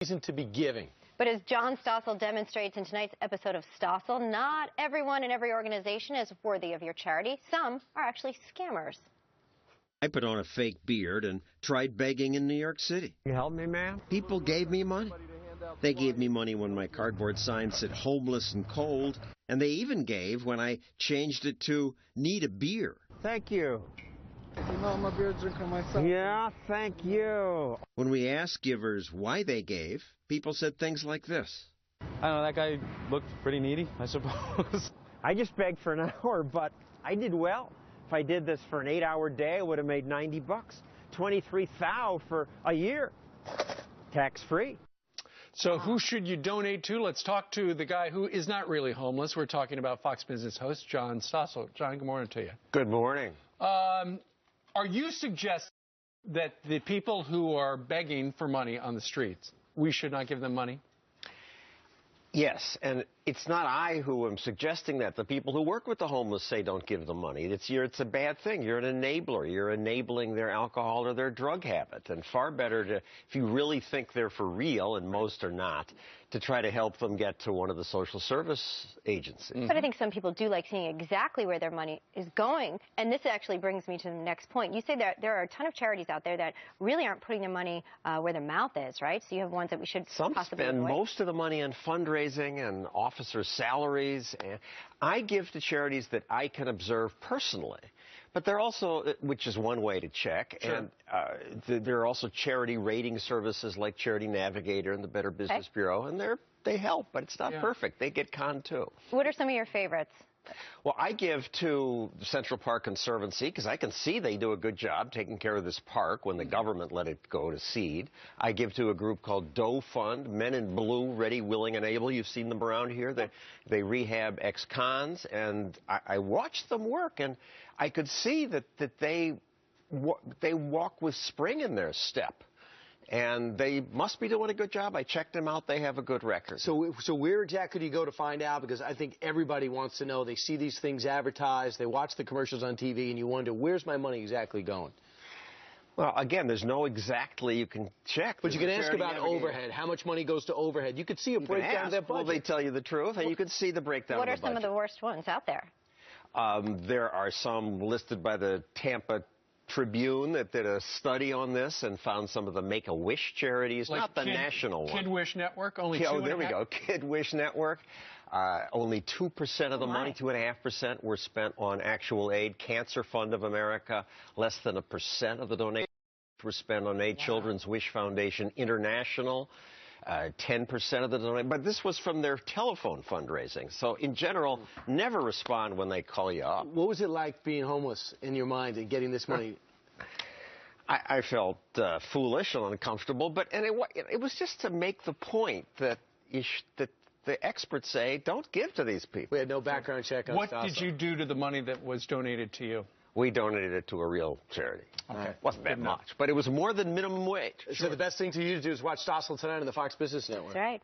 reason to be giving. But as John Stossel demonstrates in tonight's episode of Stossel, not everyone in every organization is worthy of your charity. Some are actually scammers. I put on a fake beard and tried begging in New York City. You help me, ma'am? People gave me money. They gave me money when my cardboard sign said homeless and cold, and they even gave when I changed it to need a beer. Thank you. You know, I'm a beer drinker myself. Yeah, thank you. When we asked givers why they gave, people said things like this. I don't know, that guy looked pretty needy, I suppose. I just begged for an hour, but I did well. If I did this for an 8-hour day, I would have made $90. 23,000 for a year. Tax-free. So who should you donate to? Let's talk to the guy who is not really homeless. We're talking about Fox Business host John Stossel. John, good morning to you. Good morning. Are you suggesting that the people who are begging for money on the streets, we should not give them money? Yes, and it's not I who am suggesting that. The people who work with the homeless say don't give them money. It's a bad thing. You're an enabler. You're enabling their alcohol or their drug habit. And far better to, if you really think they're for real, and most are not, to try to help them get to one of the social service agencies. But I think some people do like seeing exactly where their money is going. And this actually brings me to the next point. You say that there are a ton of charities out there that really aren't putting their money where their mouth is, right? So you have ones that we should possibly spend avoid. most of the money on fundraising and officers' salaries. And I give to charities that I can observe personally. But they're also, which is one way to check, Sure. and there are also charity rating services like Charity Navigator and the Better Business Bureau, and they help, but it's not perfect. They get conned too. What are some of your favorites? Well, I give to the Central Park Conservancy because I can see they do a good job taking care of this park when the government let it go to seed. I give to a group called Doe Fund, Men in Blue, Ready, Willing, and Able. You've seen them around here. They rehab ex-cons, and I watch them work, and I could see that they walk with spring in their step. And they must be doing a good job. I checked them out. They have a good record. So where exactly do you go to find out? Because I think everybody wants to know. They see these things advertised. They watch the commercials on TV, and you wonder, where's my money exactly going? Well, again, there's no exactly you can check. But you can ask about overhead. How much money goes to overhead? You could see a breakdown of their budget. Well, they tell you the truth, and you can see the breakdown of the budget. What are some of the worst ones out there? There are some listed by the Tampa Tribune that did a study on this and found some of the Make-A-Wish charities, like not the national one. Kid-Wish Network, only 2.5%. Oh, there we go, Kid-Wish Network. Only 2% of the money, 2.5% were spent on actual aid. Cancer Fund of America, less than 1% of the donations were spent on aid. Children's Wish Foundation International, 10% of the donation. But this was from their telephone fundraising. So, in general, never respond when they call you up. What was it like being homeless in your mind and getting this money? I felt foolish and uncomfortable, but it was just to make the point that that the experts say don't give to these people. We had no background check on What did you do to the money that was donated to you? We donated it to a real charity. Okay. Wasn't that much, but it was more than minimum wage. So the best thing to you to do is watch Stossel tonight on the Fox Business Network. That's right.